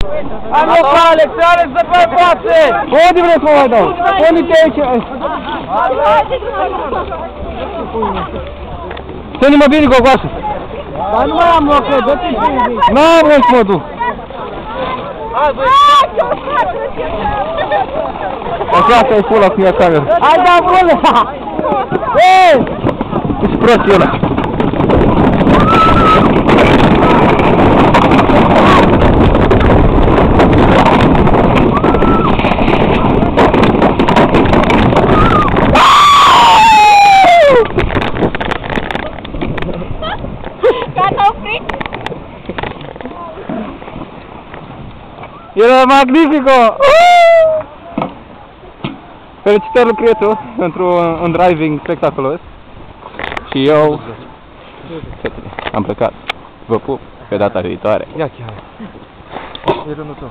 Alo, Alex, să faci față! Unde vreți să mă mai dau? Unde te aici? Ține-mă bine, gogoasă! Dar nu mai am loc, dă-ți-mi bine! N-am vrut să mă duc! Așa asta-i pula cu mea cameră! Hai, da, bună! Ei! Ești prost eu ăla! Gata oprit? Era magnifico! Felicitări lui Crețu pentru un driving spectaculos. Și eu am plecat. Vă pup pe data viitoare. Ia chiar. E rândul tău.